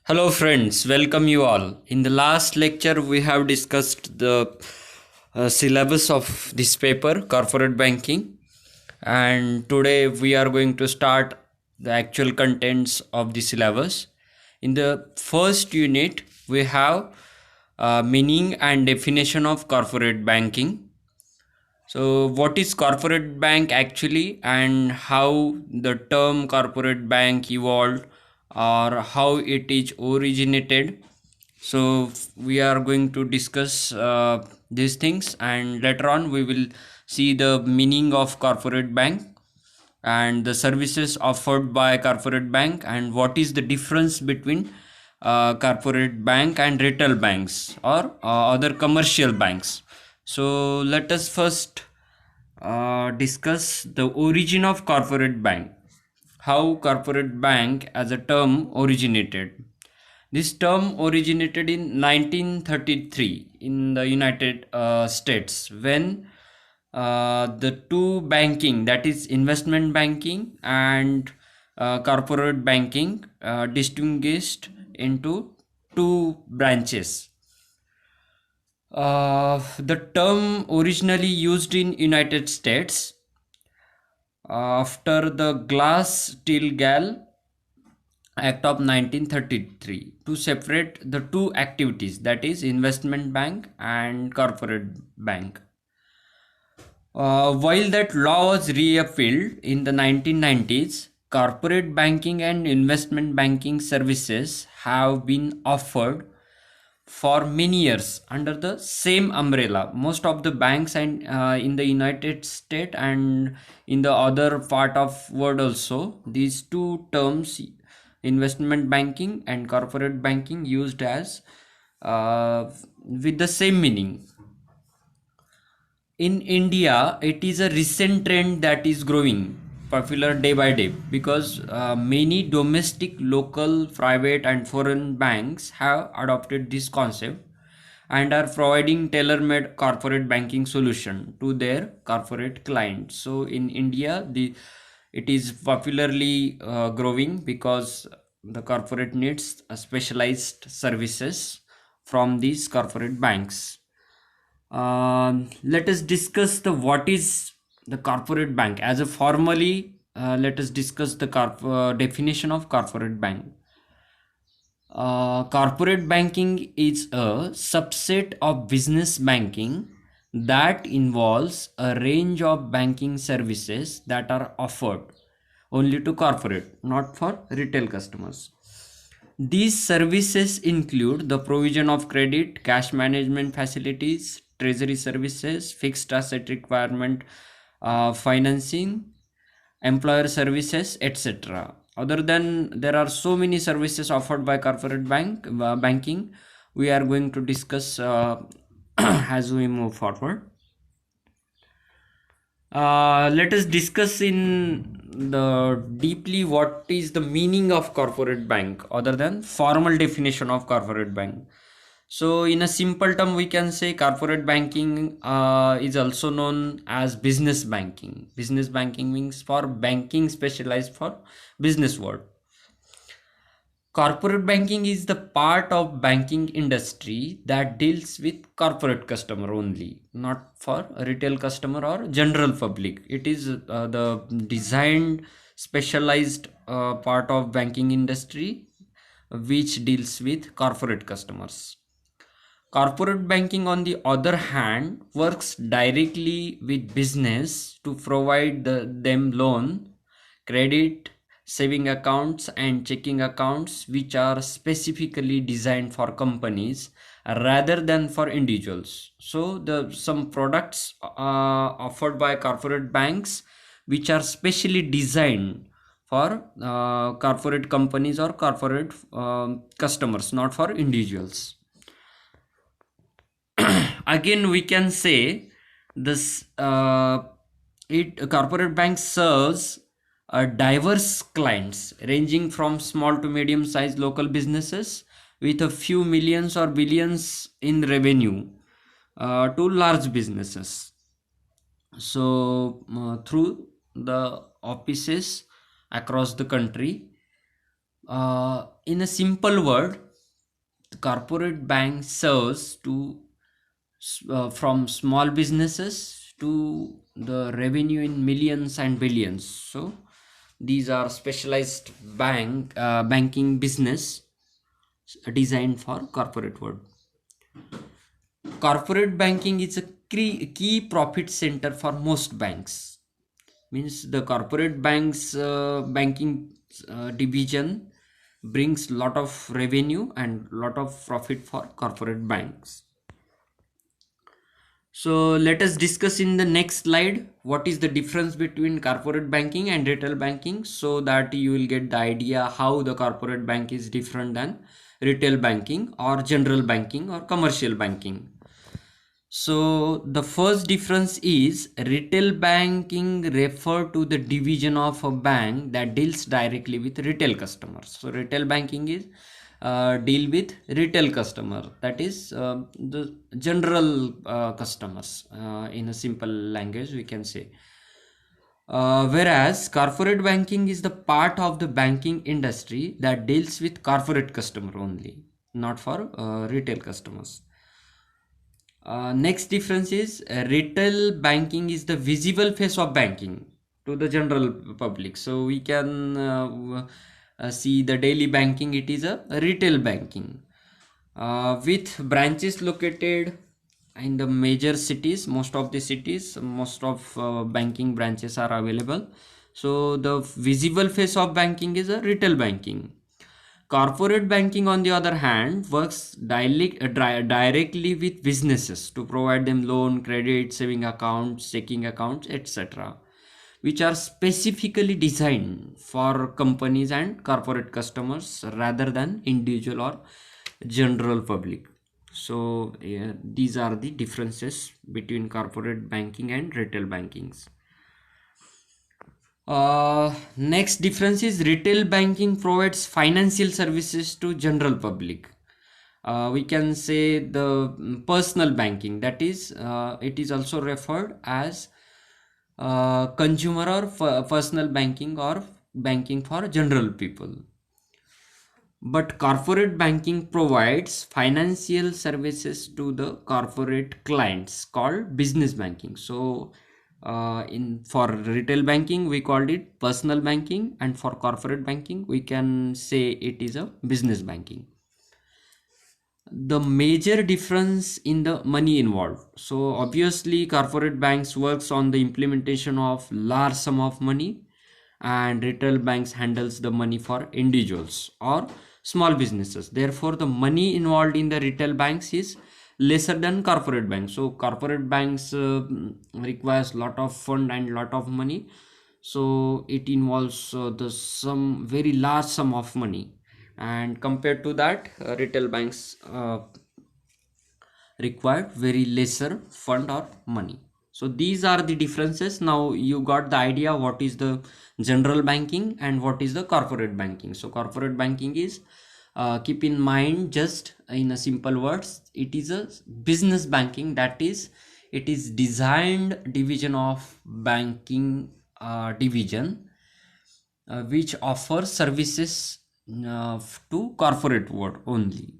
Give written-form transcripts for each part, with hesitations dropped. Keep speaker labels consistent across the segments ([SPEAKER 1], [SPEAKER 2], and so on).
[SPEAKER 1] Hello, friends, welcome you all. In the last lecture, we have discussed the syllabus of this paper, Corporate Banking, and today we are going to start the actual contents of the syllabus. In the first unit, we have meaning and definition of corporate banking. So, what is corporate bank actually, and how the term corporate bank evolved, or how it is originated? So, we are going to discuss these things, and later on, we will see the meaning of corporate bank and the services offered by corporate bank, and what is the difference between corporate bank and retail banks or other commercial banks. So let us first discuss the origin of corporate bank, how corporate bank as a term originated. This term originated in 1933 in the United States, when the two banking, that is investment banking and corporate banking, distinguished into two branches. The term originally used in United States after the Glass-Steagall Act of 1933 to separate the two activities, that is investment bank and corporate bank. While that law was repealed in the 1990s, corporate banking and investment banking services have been offered for many years under the same umbrella. Most of the banks and in the United States and in the other part of world also, these two terms, investment banking and corporate banking, used as with the same meaning. In India, it is a recent trend that is growing popular day by day, because many domestic, local, private, and foreign banks have adopted this concept and are providing tailor-made corporate banking solution to their corporate clients. So in India, it is popularly growing because the corporate needs specialized services from these corporate banks. Let us discuss the what is the corporate bank as a formally. Let us discuss the definition of corporate bank. Corporate banking is a subset of business banking that involves a range of banking services that are offered only to corporate, not for retail customers. These services include the provision of credit, cash management facilities, treasury services, fixed asset requirement financing, employer services, etc. Other than, there are so many services offered by corporate banking, we are going to discuss as we move forward. Let us discuss in the deeply what is the meaning of corporate bank other than formal definition of corporate bank. So in a simple term, we can say corporate banking is also known as business banking. Business banking means for banking specialized for business world. Corporate banking is the part of banking industry that deals with corporate customer only, not for retail customer or general public. It is the designed specialized part of banking industry which deals with corporate customers. Corporate banking, on the other hand, works directly with business to provide them loan, credit, saving accounts, and checking accounts, which are specifically designed for companies rather than for individuals. So, the some products offered by corporate banks which are specially designed for corporate companies or corporate customers, not for individuals. Again, we can say this it a corporate bank serves diverse clients ranging from small to medium sized local businesses with a few millions or billions in revenue to large businesses. So through the offices across the country, In a simple word, the corporate bank serves to from small businesses to the revenue in millions and billions. So these are specialized banking business designed for corporate world. Corporate banking is a key profit center for most banks. Means the corporate banks banking division brings lot of revenue and lot of profit for corporate banks. So let us discuss in the next slide what is the difference between corporate banking and retail banking, so that you will get the idea how the corporate bank is different than retail banking or general banking or commercial banking. So the first difference is retail banking refer to the division of a bank that deals directly with retail customers. So retail banking is deal with retail customer, that is the general customers, in a simple language we can say. Whereas corporate banking is the part of the banking industry that deals with corporate customer only, not for retail customers. Next difference is retail banking is the visible face of banking to the general public. So we can see the daily banking, it is a retail banking with branches located in the major cities. Most of the cities, most of banking branches are available. So the visible face of banking is a retail banking. Corporate banking, on the other hand, works directly with businesses to provide them loan, credit, saving accounts, checking accounts, etc., which are specifically designed for companies and corporate customers rather than individual or general public. So yeah, these are the differences between corporate banking and retail bankings. Next difference is retail banking provides financial services to general public. We can say the personal banking, that is it is also referred as consumer or personal banking or banking for general people. But corporate banking provides financial services to the corporate clients called business banking. So in for retail banking we called it personal banking, and for corporate banking we can say it is a business banking. The major difference in the money involved. So obviously corporate banks works on the implementation of large sum of money, and retail banks handles the money for individuals or small businesses. Therefore the money involved in the retail banks is lesser than corporate banks. So corporate banks requires lot of fund and lot of money, so it involves the some very large sum of money, and compared to that retail banks require very lesser fund or money. So these are the differences. Now you got the idea what is the general banking and what is the corporate banking. So corporate banking is keep in mind, just in a simple words, it is a business banking, that is it is designed division of banking division which offers services to corporate world only.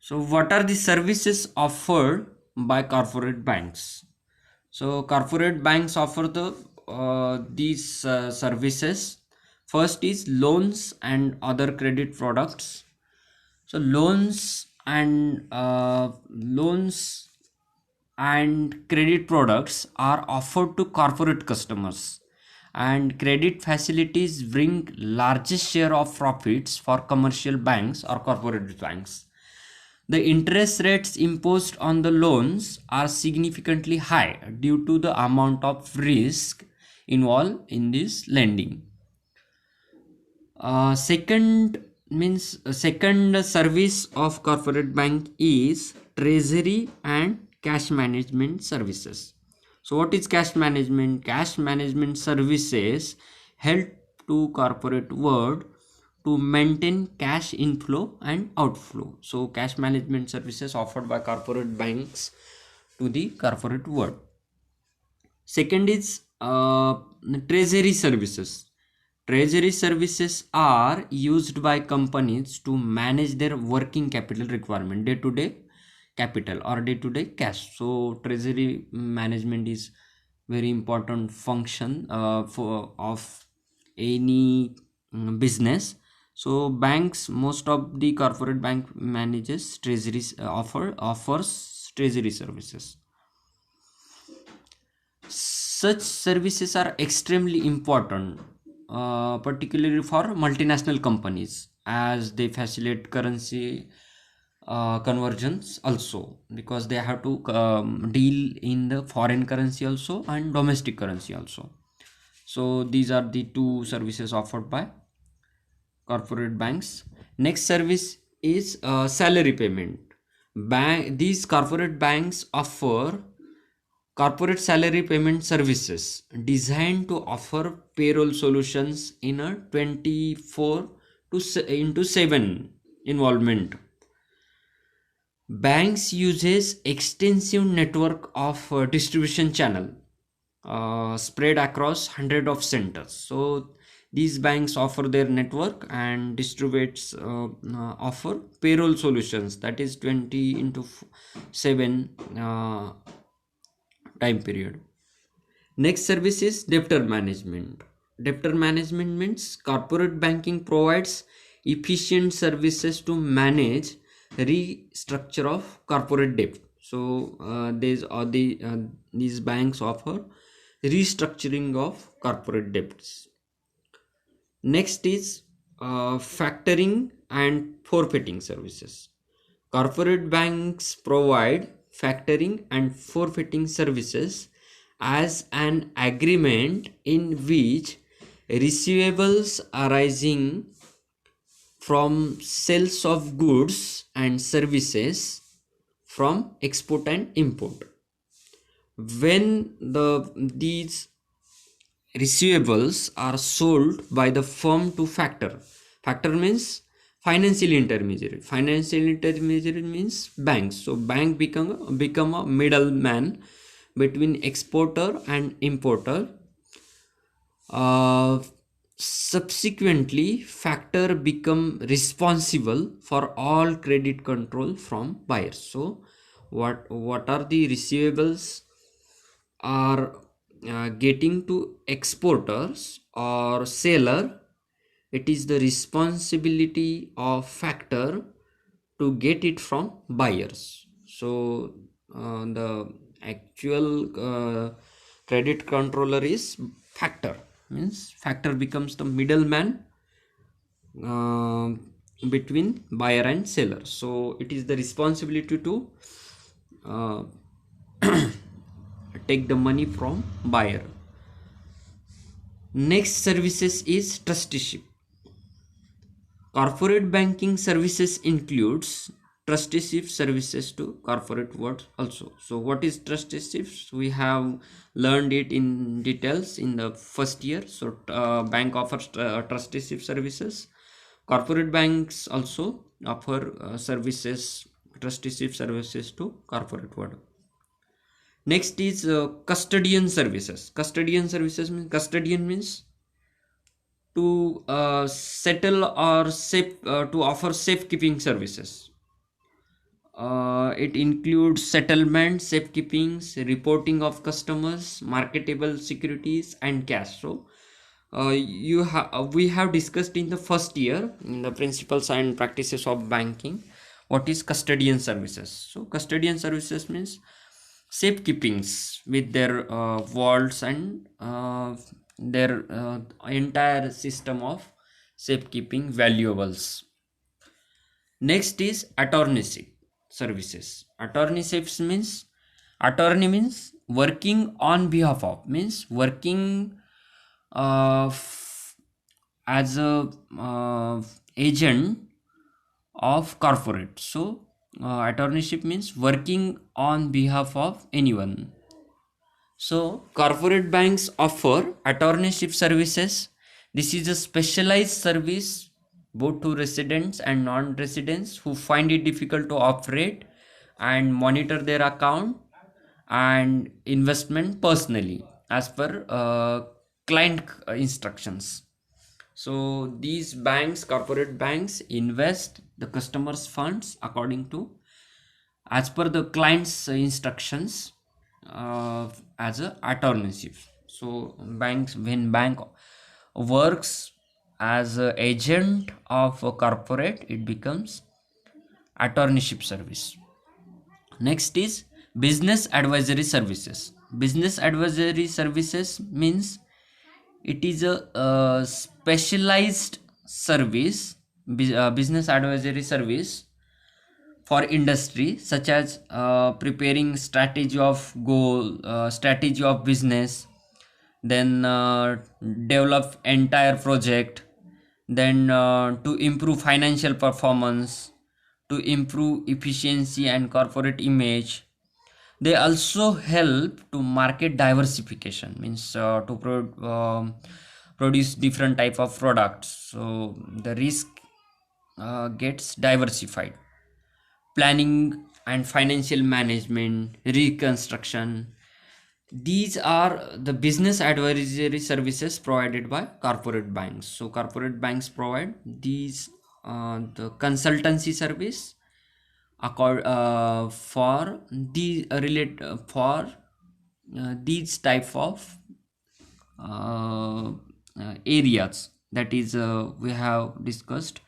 [SPEAKER 1] So what are the services offered by corporate banks? So corporate banks offer these services. First is loans and other credit products. So loans and credit products are offered to corporate customers, and credit facilities bring largest share of profits for commercial banks or corporate banks. The interest rates imposed on the loans are significantly high due to the amount of risk involved in this lending. Second service of corporate bank is treasury and cash management services. So what is cash management? Cash management services help to corporate world to maintain cash inflow and outflow. So cash management services offered by corporate banks to the corporate world. Second is treasury services. Treasury services are used by companies to manage their working capital requirement, day-to-day capital or day-to-day cash. So treasury management is very important function for of any business. So banks, most of the corporate bank manages treasuries, offers treasury services. Such services are extremely important, particularly for multinational companies, as they facilitate currency conversions also, because they have to deal in the foreign currency also and domestic currency also. So these are the two services offered by corporate banks. Next service is salary payment. These corporate banks offer corporate salary payment services designed to offer payroll solutions in a 24 into 7 involvement. Banks uses extensive network of distribution channel spread across hundred of centers. So these banks offer their network and distributes offer payroll solutions, that is 20 into 7 time period. Next service is debtor management. Debtor management means corporate banking provides efficient services to manage restructure of corporate debt. So these banks offer restructuring of corporate debts. Next is factoring and forfeiting services. Corporate banks provide factoring and forfeiting services as an agreement in which receivables arising from sales of goods and services from export and import, when these receivables are sold by the firm to factor means financial intermediary means banks. So bank become a middleman between exporter and importer. uh, Subsequently factor become responsible for all credit control from buyers. So what are the receivables are getting to exporters or seller, it is the responsibility of factor to get it from buyers. So the actual credit controller is factor, means factor becomes the middleman uh, between buyer and seller. So it is the responsibility to uh, take the money from buyer. Next services is trusteeship. Corporate banking services includes trusteeship services to corporate world also. So what is trusteeship? We have learned it in details in the first year. So bank offers trusteeship services. Corporate banks also offer trusteeship services to corporate world. Next is custodian services. Custodian means to settle or safe to offer safekeeping services. It includes settlement, safekeeping, reporting of customers, marketable securities, and cash. So we have discussed in the first year in the principles and practices of banking what is custodian services. So custodian services means safekeepings with their vaults and their entire system of safekeeping valuables. Next is attorneyship services. Attorney means working on behalf of, means working as a agent of corporate. So attorneyship means working on behalf of anyone. So corporate banks offer attorneyship services. This is a specialized service both to residents and non-residents who find it difficult to operate and monitor their account and investment personally as per client instructions. So these banks, corporate banks, invest the customers funds according to, as per the client's instructions, as a attorneyship. So banks, when bank works as a agent of a corporate, it becomes attorneyship service. Next is business advisory services. Business advisory services means it is a specialized service, business advisory service for industry, such as preparing strategy of goal, strategy of business, then develop entire project, then to improve financial performance, to improve efficiency and corporate image. They also help to market diversification, means to produce different type of products, so the risk gets diversified. Planning and financial management, reconstruction, these are the business advisory services provided by corporate banks. So corporate banks provide these, the consultancy service for the relate for these type of areas, that is, we have discussed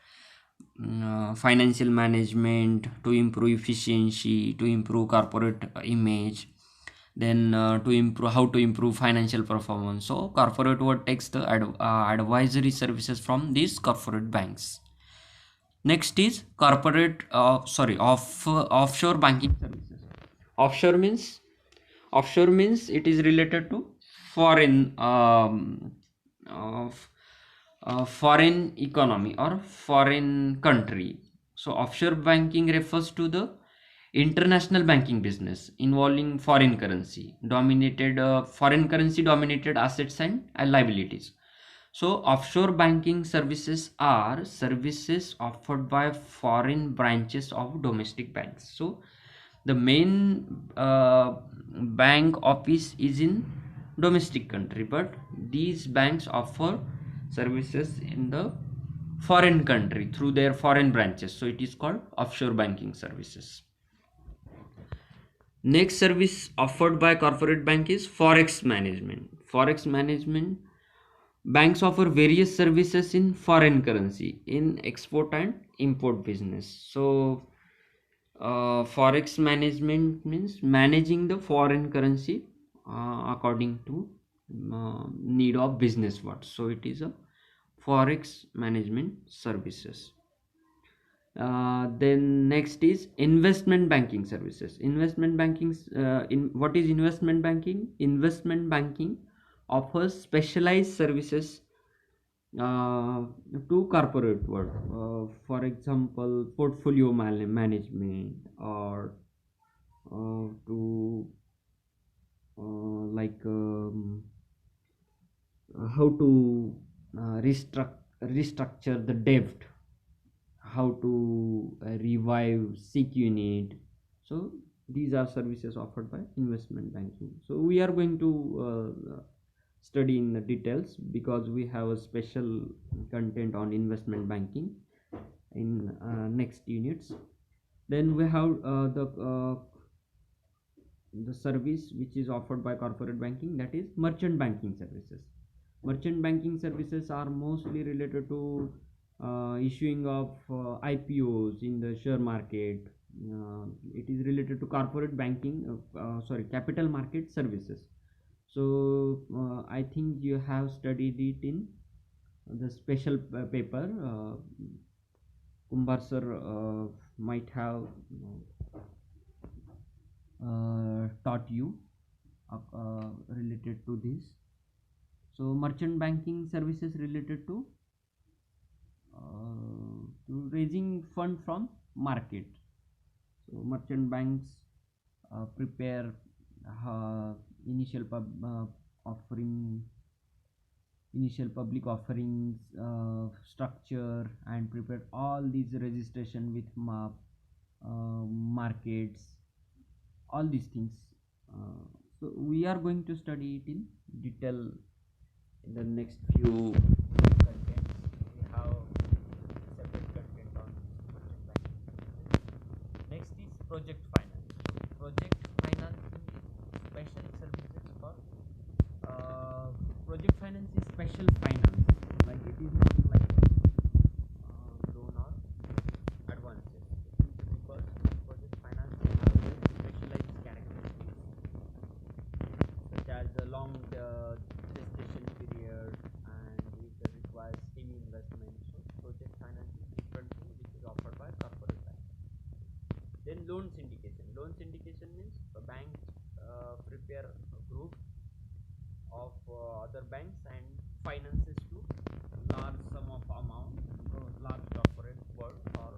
[SPEAKER 1] financial management to improve efficiency, to improve corporate image, then to improve, how to improve financial performance. So corporate world takes the advisory services from these corporate banks. Next is corporate, offshore banking services. Offshore means, it is related to foreign, of foreign economy or foreign country. So offshore banking refers to the international banking business involving foreign currency dominated assets and liabilities. So offshore banking services are services offered by foreign branches of domestic banks. So the main bank office is in domestic country, but these banks offer services in the foreign country through their foreign branches. So it is called offshore banking services. Next service offered by corporate bank is forex management. Forex management, banks offer various services in foreign currency in export and import business. So forex management means managing the foreign currency according to need of business what. So it is a forex management services. Then next is investment banking services. Investment banking, in what is investment banking? Investment banking offers specialized services to corporate world. For example, portfolio management, or to like how to restructure the debt, how to revive sick unit. So these are services offered by investment banking. So we are going to study in the details, because we have a special content on investment banking in next units. Then we have the service which is offered by corporate banking, that is merchant banking services. Merchant banking services are mostly related to issuing of IPOs in the share market. It is related to corporate banking, capital market services. So I think you have studied it in the special paper. Kumbar sir might have taught you related to this. So merchant banking services related to raising fund from market. So merchant banks prepare initial offering, initial public offerings structure, and prepare all these registration with markets, all these things. So we are going to study it in detail in the next few contents. loan syndication. Loan syndication means a bank prepare a group of other banks and finances to large sum of amount, large corporate world or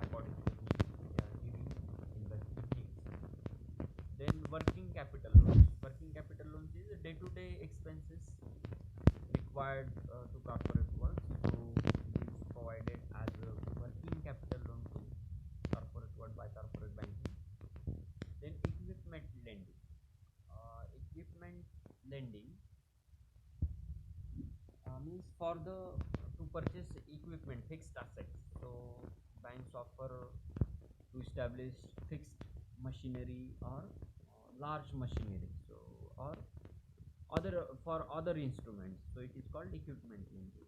[SPEAKER 1] according to the investing needs. Then working capital loans. Working capital loans is day-to-day expenses required to corporate world. So it is provided as a working capital loan to corporate world by corporate banking. Then equipment lending. Equipment lending means for the to purchase equipment, fixed assets. So banks offer to establish fixed machinery or large machinery, so or other for other instruments, so it is called equipment lending.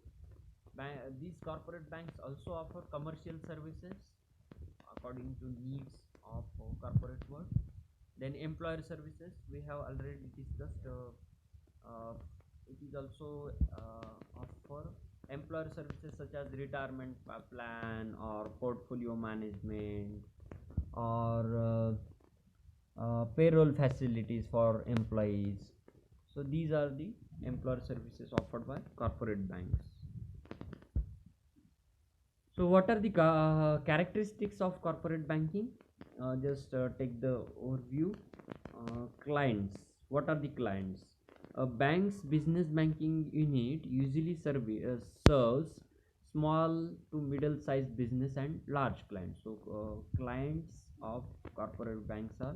[SPEAKER 1] These corporate banks also offer commercial services according to needs of corporate world. Then employer services we have already discussed. It is also offer employer services such as retirement plan or portfolio management or payroll facilities for employees. So these are the employer services offered by corporate banks. So what are the characteristics of corporate banking? Just take the overview. Clients. What are the clients? A bank's business banking unit usually serves small to middle-sized business and large clients. So clients of corporate banks are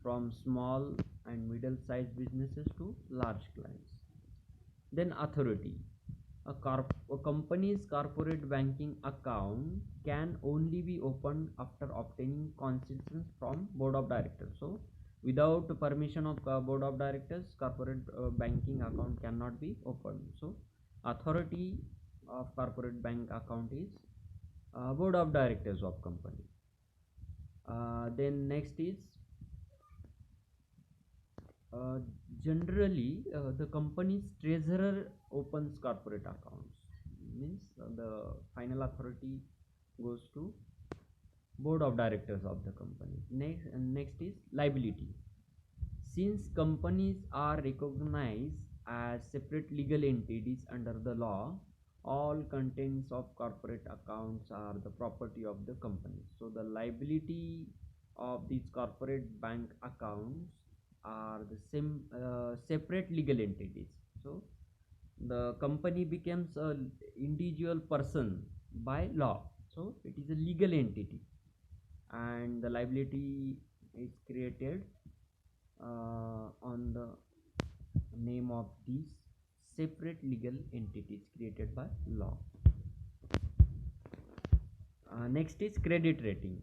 [SPEAKER 1] from small and middle-sized businesses to large clients. Then authority. A company's corporate banking account can only be opened after obtaining consent from board of directors. So without permission of board of directors, corporate banking account cannot be opened. So authority of corporate bank account is board of directors of company. Then next is generally the company's treasurer opens corporate accounts, means the final authority goes to board of directors of the company. Next is liability. Since companies are recognized as separate legal entities under the law, all contents of corporate accounts are the property of the company. So the liability of these corporate bank accounts are the same separate legal entities. So the company becomes a individual person by law, so it is a legal entity, and the liability is created on the name of these separate legal entities created by law. Next is credit rating.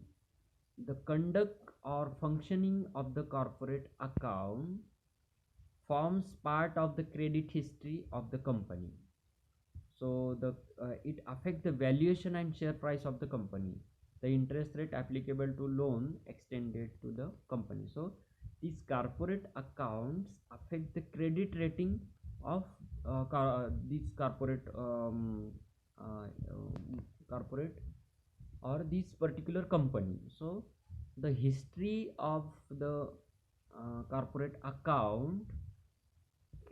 [SPEAKER 1] The conduct or functioning of the corporate account forms part of the credit history of the company. So the it affects the valuation and share price of the company, the interest rate applicable to loan extended to the company. So these corporate accounts affect the credit rating of these corporate corporate or this particular company. So the history of the corporate account,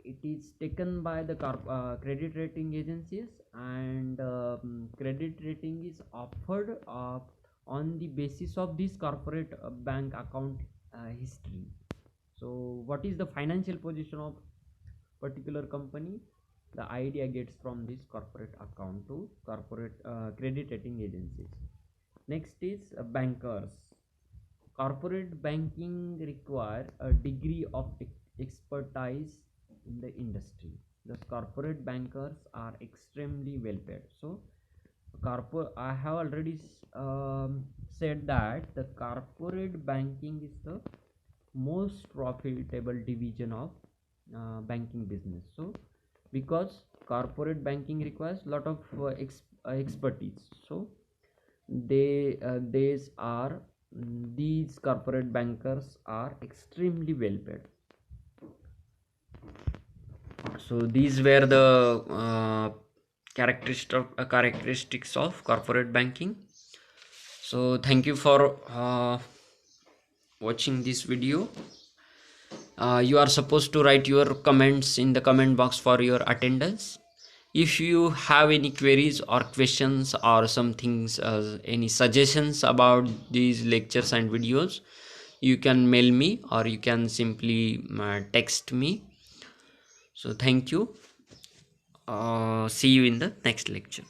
[SPEAKER 1] it is taken by the credit rating agencies, and credit rating is offered on the basis of this corporate bank account history. So what is the financial position of particular company? The idea gets from this corporate account to corporate credit rating agencies. Next is bankers. Corporate banking require a degree of expertise in the industry. The corporate bankers are extremely well paid. So I have already said that the corporate banking is the most profitable division of banking business. So because corporate banking requires a lot of expertise, so these corporate bankers are extremely well paid. So these were the characteristics of corporate banking. So thank you for watching this video. You are supposed to write your comments in the comment box for your attendance. If you have any queries or questions or some things, any suggestions about these lectures and videos, you can mail me or you can simply text me. So thank you. See you in the next lecture.